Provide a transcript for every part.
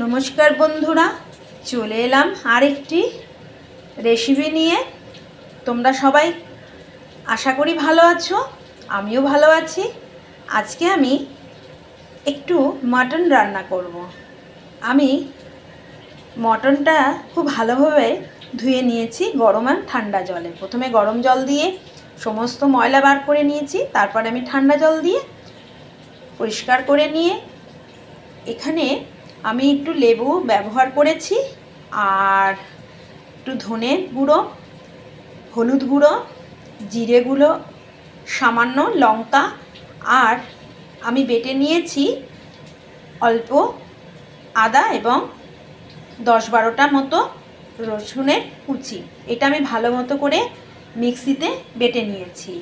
নমস্কার বন্ধুরা, চলে এলাম আরেকটি রেসিপি নিয়ে। তোমরা সবাই আশা করি ভালো আছো, আমিও ভালো আছি। আজকে আমি একটু মাটন রান্না করব। আমি মটনটা খুব ভালোভাবে ধুয়ে নিয়েছি গরম আর ঠান্ডা জলে। প্রথমে গরম জল দিয়ে সমস্ত ময়লা বার করে নিয়েছি, তারপরে আমি ঠান্ডা জল দিয়ে পরিষ্কার করে নিয়ে এখানে আমি একটু লেবু ব্যবহার করেছি, আর একটু ধনে গুঁড়ো, হলুদ গুঁড়ো, জিরে গুঁড়ো, সামান্য লঙ্কা, আর আমি বেটে নিয়েছি অল্প আদা এবং 10-12টা মতো রসুনের কুচি। এটা আমি ভালো মতো করে মিক্সিতে বেটে নিয়েছি।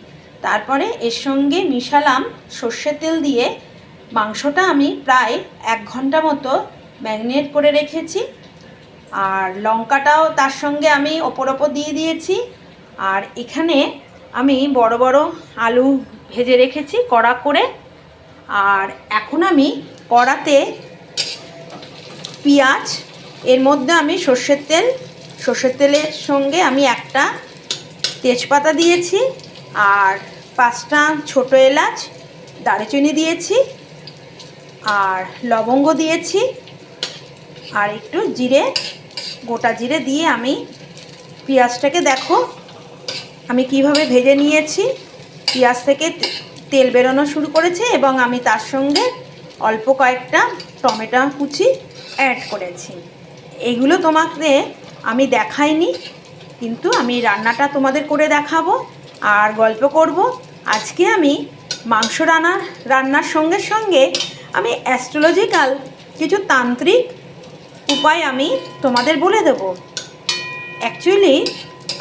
তারপরে এর সঙ্গে মিশালাম সর্ষের তেল দিয়ে। মাংসটা আমি প্রায় 1 ঘন্টা মতো ম্যারিনেট করে রেখেছি, আর লঙ্কাটাও তার সঙ্গে আমি ওপর দিয়ে দিয়েছি। আর এখানে আমি বড় বড় আলু ভেজে রেখেছি কড়া করে। আর এখন আমি কড়াতে পেঁয়াজ, এর মধ্যে আমি সর্ষের তেলের সঙ্গে আমি একটা তেজপাতা দিয়েছি, আর 5টা ছোটো এলাচ দারুচিনি দিয়েছি, আর লবঙ্গ দিয়েছি, আর একটু জিরে, গোটা জিরে দিয়ে আমি পেঁয়াজটাকে দেখো আমি কিভাবে ভেজে নিয়েছি। পেঁয়াজ থেকে তেল বেরোনো শুরু করেছে এবং আমি তার সঙ্গে অল্প কয়েকটা টমেটো কুচি অ্যাড করেছি। এগুলো তোমাকে আমি দেখাইনি, কিন্তু আমি রান্নাটা তোমাদের করে দেখাবো আর গল্প করব। আজকে আমি মাংস রান্নার সঙ্গে সঙ্গে আমি অ্যাস্ট্রোলজিক্যাল কিছু তান্ত্রিক উপায় আমি তোমাদের বলে দেব। অ্যাকচুয়ালি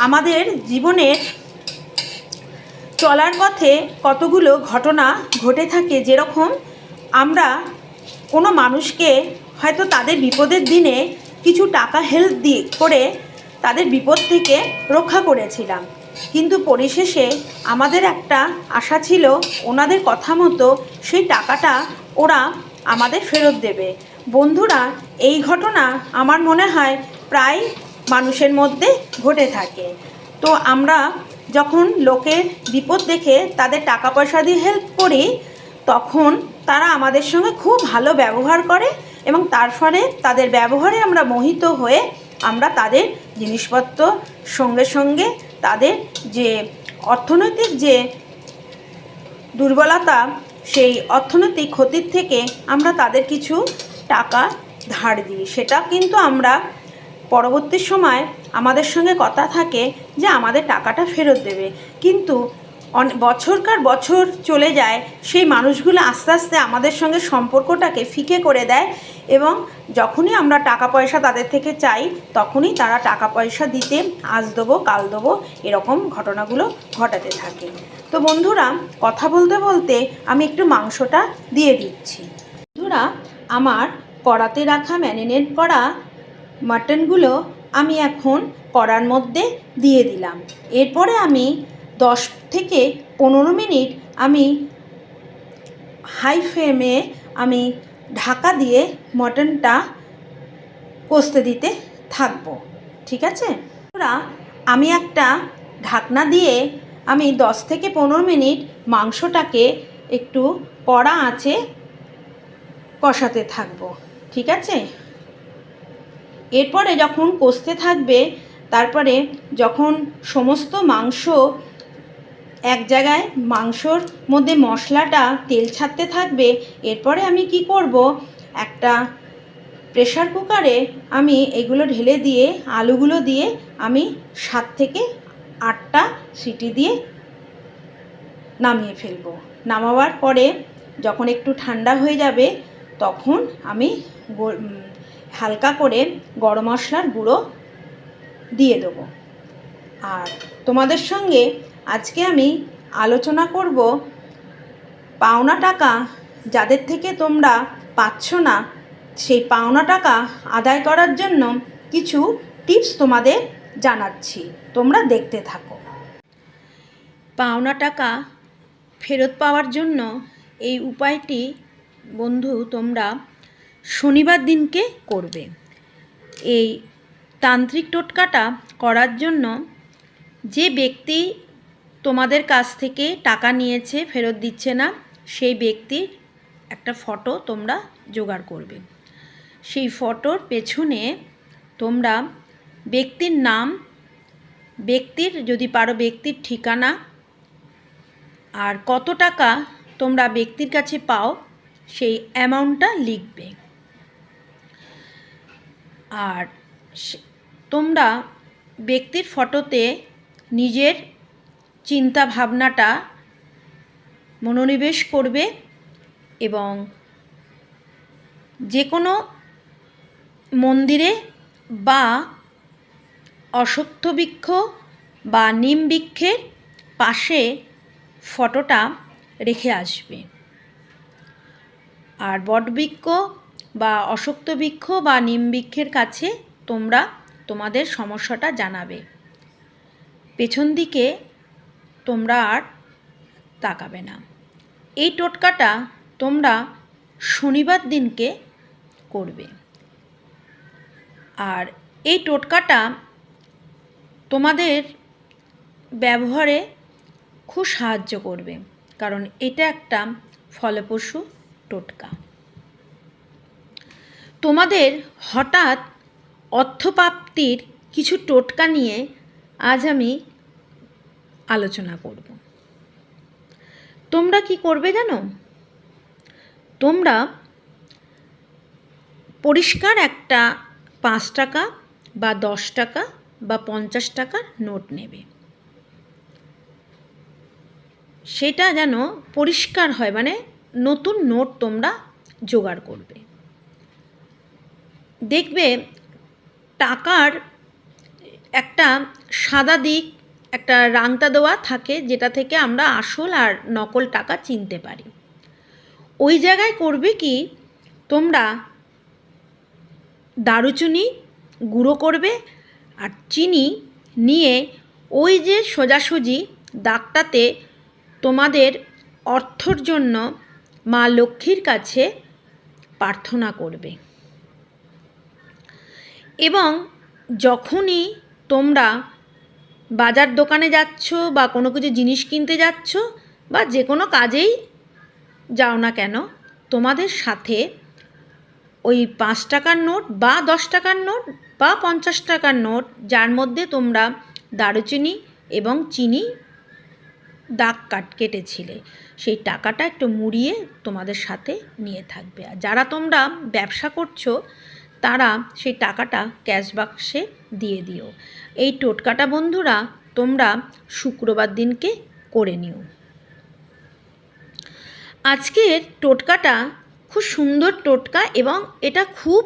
আমাদের জীবনের চলার পথে কতগুলো ঘটনা ঘটে থাকে, যেরকম আমরা কোনো মানুষকে হয়তো তাদের বিপদের দিনে কিছু টাকা হেল্প করে তাদের বিপদ থেকে রক্ষা করেছিলাম, কিন্তু পরিশেষে আমাদের একটা আশা ছিল ওনাদের কথা মতো সেই টাকাটা ওরা আমাদের ফেরত দেবে। বন্ধুরা, এই ঘটনা আমার মনে হয় প্রায় মানুষের মধ্যে ঘটে থাকে। তো আমরা যখন লোকের বিপদ দেখে তাদের টাকা পয়সা দিয়ে হেল্প করি, তখন তারা আমাদের সঙ্গে খুব ভালো ব্যবহার করে এবং তার ফলে তাদের ব্যবহারে আমরা মোহিত হয়ে আমরা তাদের জিনিসপত্র সঙ্গে সঙ্গে তাদের যে অর্থনৈতিক যে দুর্বলতা, সেই অর্থনৈতিক ক্ষতির থেকে আমরা তাদের কিছু টাকা ধার দিই। সেটা কিন্তু আমরা পরবর্তী সময় আমাদের সঙ্গে কথা থাকে যে আমাদের টাকাটা ফেরত দেবে, কিন্তু বছরকার বছর চলে যায়, সেই মানুষগুলো আস্তে আস্তে আমাদের সঙ্গে সম্পর্কটাকে ফিকে করে দেয় এবং যখনই আমরা টাকা পয়সা তাদের থেকে চাই তখনই তারা টাকা পয়সা দিতে আজ দেবো কাল দেবো এরকম ঘটনাগুলো ঘটাতে থাকে। তো বন্ধুরা, কথা বলতে বলতে আমি একটু মাংসটা দিয়ে দিচ্ছি। বন্ধুরা, আমার কড়াতে রাখা ম্যারিনেট করা মাটনগুলো আমি এখন কড়ার মধ্যে দিয়ে দিলাম। এরপরে আমি 10 থেকে 15 মিনিট আমি হাই ফ্লেমে আমি ঢাকা দিয়ে মটনটা কষতে দিতে থাকবো। ঠিক আছে? আমি একটা ঢাকনা দিয়ে আমি 10 থেকে 15 মিনিট মাংসটাকে একটু কড়া আঁচে কষাতে থাকবো। ঠিক আছে? এরপরে যখন কষতে থাকবে, তারপরে যখন সমস্ত মাংস এক জায়গায় মাংসর মধ্যে মশলাটা তেল ছাড়তে থাকবে, এরপরে আমি কি করব, একটা প্রেসার কুকারে আমি এগুলো ঢেলে দিয়ে আলুগুলো দিয়ে আমি 7 থেকে 8টা সিটি দিয়ে নামিয়ে ফেলবো। নামাবার পরে যখন একটু ঠান্ডা হয়ে যাবে, তখন আমি হালকা করে গরম মশলার গুঁড়ো দিয়ে দেবো। আর তোমাদের সঙ্গে আজকে আমি আলোচনা করব পাওনা টাকা যাদের থেকে তোমরা পাচ্ছ না, সেই পাওনা টাকা আদায় করার জন্য কিছু টিপস তোমাদের জানাচ্ছি, তোমরা দেখতে থাকো। পাওনা টাকা ফেরত পাওয়ার জন্য এই উপায়টি বন্ধু তোমরা শনিবার দিনকে করবে। এই তান্ত্রিক টোটকাটা করার জন্য যে ব্যক্তি তোমাদের কাছ থেকে টাকা নিয়েছে, ফেরত দিচ্ছে না, সেই ব্যক্তির একটা ফটো তোমরা জোগাড় করবে। সেই ফটোর পেছনে তোমরা ব্যক্তির নাম, ব্যক্তির যদি পারো ব্যক্তির ঠিকানা, আর কত টাকা তোমরা ব্যক্তির কাছে পাও সেই অ্যামাউন্টটা লিখবে। আর তোমরা ব্যক্তির ফটোতে নিজের চিন্তা ভাবনাটা মনোনিবেশ করবে এবং যে কোনো মন্দিরে বা অশ্বত্থ বৃক্ষ বা নিম বৃক্ষের পাশে ফটোটা রেখে আসবে। আর বটবৃক্ষ বা অশ্বত্থ বৃক্ষ বা নিম বৃক্ষের কাছে তোমরা তোমাদের সমস্যাটা জানাবে। পেছন দিকে তোমরা আর তাকাবে না। এই টোটকাটা তোমরা শনিবার দিনকে করবে। আর এই টোটকাটা তোমাদের ব্যবহারে খুব সাহায্য করবে, কারণ এটা একটা ফলপ্রসূ টোটকা। তোমাদের হঠাৎ অর্থপ্রাপ্তির কিছু টোটকা নিয়ে আজ আমি আলোচনা করব। তোমরা কি করবে জানো? তোমরা পরিষ্কার একটা 5 টাকা বা 10 টাকা বা 50 টাকার নোট নেবে। সেটা যেন পরিষ্কার হয়, মানে নতুন নোট তোমরা জোগাড় করবে। দেখবে টাকার একটা সাদা দিক, একটা রাংতা দেওয়া থাকে, যেটা থেকে আমরা আসল আর নকল টাকা চিনতে পারি। ওই জায়গায় করবে কি, তোমরা দারুচিনি গুঁড়ো করবে আর চিনি নিয়ে ওই যে সোজাসুজি দাগটাতে তোমাদের অর্থর জন্য মা লক্ষ্মীর কাছে প্রার্থনা করবে। এবং যখনই তোমরা বাজার দোকানে যাচ্ছ বা কোনো কিছু জিনিস কিনতে যাচ্ছ বা যে কোনো কাজেই যাও না কেন, তোমাদের সাথে ওই 5 টাকার নোট বা 10 টাকার নোট বা 50 টাকার নোট, যার মধ্যে তোমরা দারুচিনি এবং চিনি দাগ কেটেছিলে, সেই টাকাটা একটু মুড়িয়ে তোমাদের সাথে নিয়ে থাকবে। আর যারা তোমরা ব্যবসা করছো তারা সেই টাকাটা ক্যাশ বাক্সে দিয়ে দিও। এই টোটকাটা বন্ধুরা তোমরা শুক্রবার দিনকে করে নিও। আজকের টোটকাটা খুব সুন্দর টোটকা এবং এটা খুব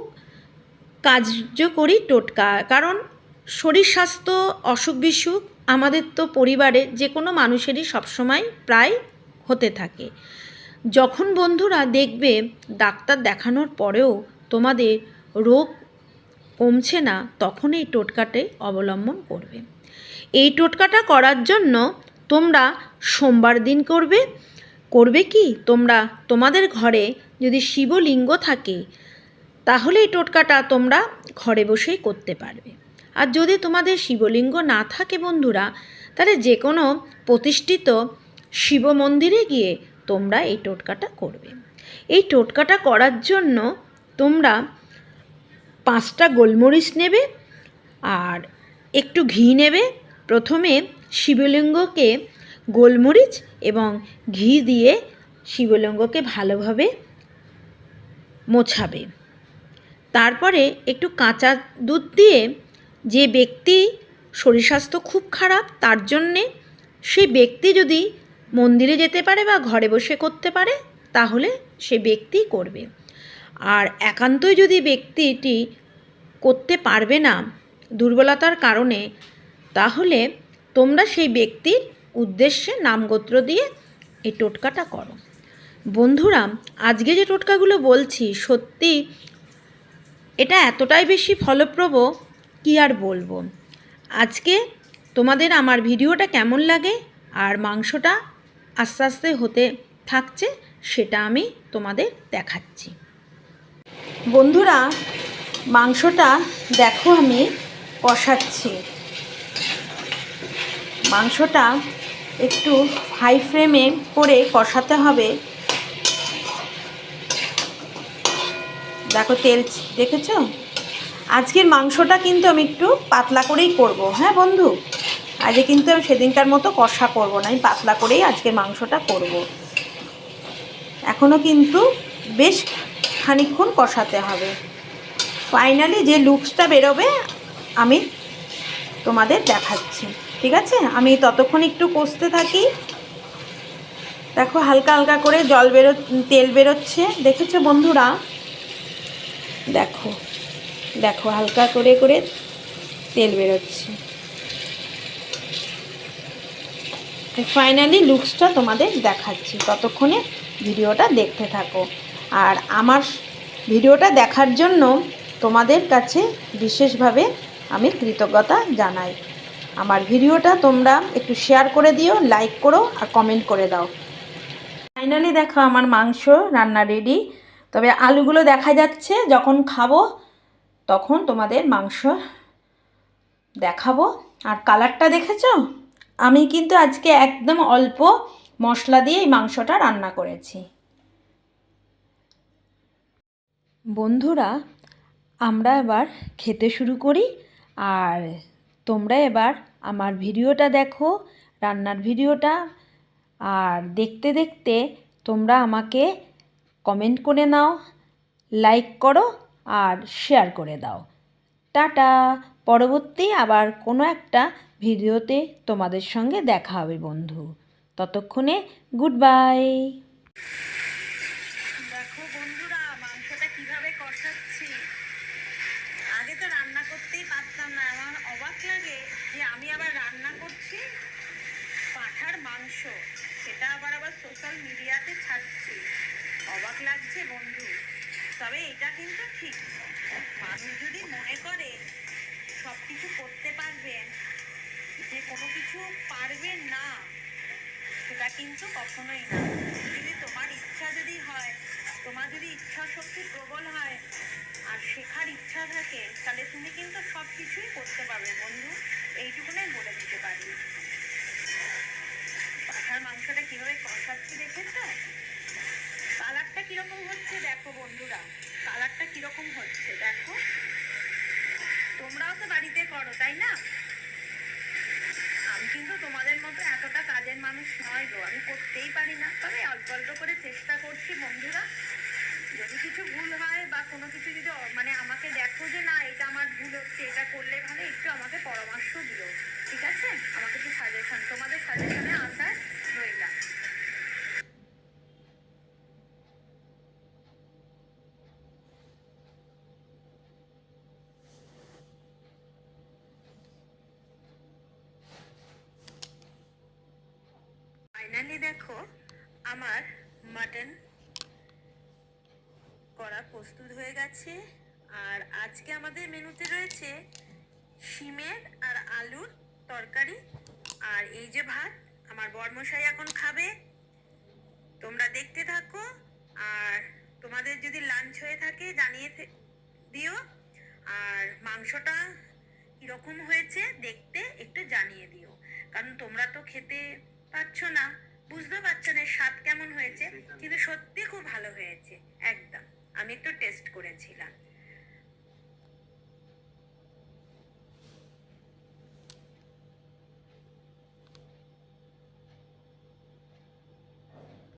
কার্যকরী টোটকা, কারণ শরীর স্বাস্থ্য, অসুখ বিসুখ আমাদের তো পরিবারে যে কোনো মানুষেরই সবসময় প্রায় হতে থাকে। যখন বন্ধুরা দেখবে ডাক্তার দেখানোর পরেও তোমাদের রোগ কমছে না, তখন এই টোটকাটি অবলম্বন করবে। এই টোটকাটা করার জন্য তোমরা সোমবার দিন করবে। করবে কি, তোমরা তোমাদের ঘরে যদি শিবলিঙ্গ থাকে তাহলে এই টোটকাটা তোমরা ঘরে বসেই করতে পারবে। আর যদি তোমাদের শিবলিঙ্গ না থাকে বন্ধুরা, তাহলে যে কোনো প্রতিষ্ঠিত শিব মন্দিরে গিয়ে তোমরা এই টোটকাটা করবে। এই টোটকাটা করার জন্য তোমরা 5টা গোলমরিচ নেবে আর একটু ঘি নেবে। প্রথমে শিবলিঙ্গকে গোলমরিচ এবং ঘি দিয়ে শিবলিঙ্গকে ভালোভাবে মোছাবে। তারপরে একটু কাঁচা দুধ দিয়ে, যে ব্যক্তি শরীর স্বাস্থ্য খুব খারাপ তার জন্যে, সেই ব্যক্তি যদি মন্দিরে যেতে পারে বা ঘরে বসে করতে পারে তাহলে সে ব্যক্তি করবে। আর একান্তই যদি ব্যক্তিটি করতে পারবে না দুর্বলতার কারণে, তাহলে তোমরা সেই ব্যক্তির উদ্দেশ্যে নামগোত্র দিয়ে এই টোটকাটা করো। বন্ধুরা, আজকে যে টোটকাগুলো বলছি সত্যি এটা এতটাই বেশি ফলপ্রদ, কি আর বলবো। আজকে তোমাদের আমার ভিডিওটা কেমন লাগে আর মাংসটা আস্তে আস্তে হতে থাকছে সেটা আমি তোমাদের দেখাচ্ছি। বন্ধুরা, মাংসটা দেখো আমি কষাচ্ছি। মাংসটা একটু হাই ফ্লেমে করে কষাতে হবে। দেখো তেল দেখেছো? আজকের মাংসটা কিন্তু আমি একটু পাতলা করেই করব। হ্যাঁ বন্ধু, আজকে কিন্তু আমি সেদিনকার মতো কষা করব না, আমি পাতলা করেই আজকের মাংসটা করব। এখনও কিন্তু বেশ খানিকক্ষণ কষাতে হবে। ফাইনালি যে লুকসটা বেরোবে আমি তোমাদের দেখাচ্ছি, ঠিক আছে? আমি ততক্ষণ একটু কষতে থাকি। দেখো হালকা হালকা করে তেল বেরোচ্ছে, দেখেছো বন্ধুরা? দেখো দেখো হালকা করে করে তেল বেরোচ্ছে। ফাইনালি লুকসটা তোমাদের দেখাচ্ছি, ততক্ষণে ভিডিওটা দেখতে থাকো। আর আমার ভিডিওটা দেখার জন্য তোমাদের কাছে বিশেষভাবে আমি কৃতজ্ঞতা জানাই। আমার ভিডিওটা তোমরা একটু শেয়ার করে দিও, লাইক করো আর কমেন্ট করে দাও। ফাইনালি দেখো আমার মাংস রান্না রেডি। তবে আলুগুলো দেখা যাচ্ছে, যখন খাবো তখন তোমাদের মাংস দেখাবো। আর কালারটা দেখেছো? আমি কিন্তু আজকে একদম অল্প মশলা দিয়ে এই মাংসটা রান্না করেছি। বন্ধুরা, আমরা এবার খেতে শুরু করি। আর তোমরা এবার আমার ভিডিওটা দেখো, রান্নার ভিডিওটা। আর দেখতে দেখতে তোমরা আমাকে কমেন্ট করে নাও, লাইক করো আর শেয়ার করে দাও। টাটা। পরবর্তী আবার কোনো একটা ভিডিওতে তোমাদের সঙ্গে দেখা হবে বন্ধু। ততক্ষণে গুড বাই। দেখো বন্ধুরা, মাংসটা কিভাবে কষাচ্ছি। আগে তো রান্না করতেই পারতাম না, আমার অবাক লাগে যে আমি আবার রান্না করছি পাঁঠার মাংস, সেটা আবার সোশ্যাল মিডিয়াতে ছাড়ছি। অবাক লাগছে বন্ধু। তবে এটা কিন্তু ঠিক, মানুষ যদি মনে করে সব কিছু করতে পারবেন, যে কোনো কিছু পারবেন না, সেটা কিন্তু কখনোই না। যদি তোমার ইচ্ছা যদি হয়, তোমার যদি ইচ্ছা শক্তি প্রবল হয় আর শেখার ইচ্ছা থাকে, তাহলে তুমি কিন্তু সব কিছুই করতে পারবে বন্ধু। এইটুকুনাই বলে দিতে পারি। পাঠার মাংসটা কিভাবে কষাচ্ছি দেখেছো? কালারটা কিরকম হচ্ছে দেখো বন্ধুরা, কালারটা কিরকম হচ্ছে দেখো। তোমরাও তো বাড়িতে করো, তাই না? আমি কিন্তু তোমাদের মতো এতটা কাজের মানুষ নয় গো, আমি করতেই পারি না। তবে অল্প অল্প করে চেষ্টা করছি বন্ধুরা। যদি কিছু ভুল হয় বা কোনো কিছু যদি আমাকে দেখো যে না এটা আমার ভুল হচ্ছে, এটা করলে ভালো, একটু আমাকে পরামর্শ দিও, ঠিক আছে? আমাকে একটু সাজেশন, তোমাদের সাজেশনে আসার রইলাম। ফাইনালি দেখো আমার মাটন করা প্রস্তুত হয়ে গেছে। আর আজকে আমাদের মেনুতে রয়েছে শিমের আর আলুর তরকারি, আর এই যে ভাত। আমার বরমশাই এখন খাবে, তোমরা দেখতে থাকো। আর তোমাদের যদি লাঞ্চ হয়ে থাকে জানিয়ে দিও। আর মাংসটা কিরকম হয়েছে দেখতে একটু জানিয়ে দিও, কারণ তোমরা তো খেতে পাচ্ছো না, বুঝতে পারছো না স্বাদ কেমন হয়েছে, কিন্তু সত্যি খুব ভালো হয়েছে একদম। আমি একটু টেস্ট করেছিলাম।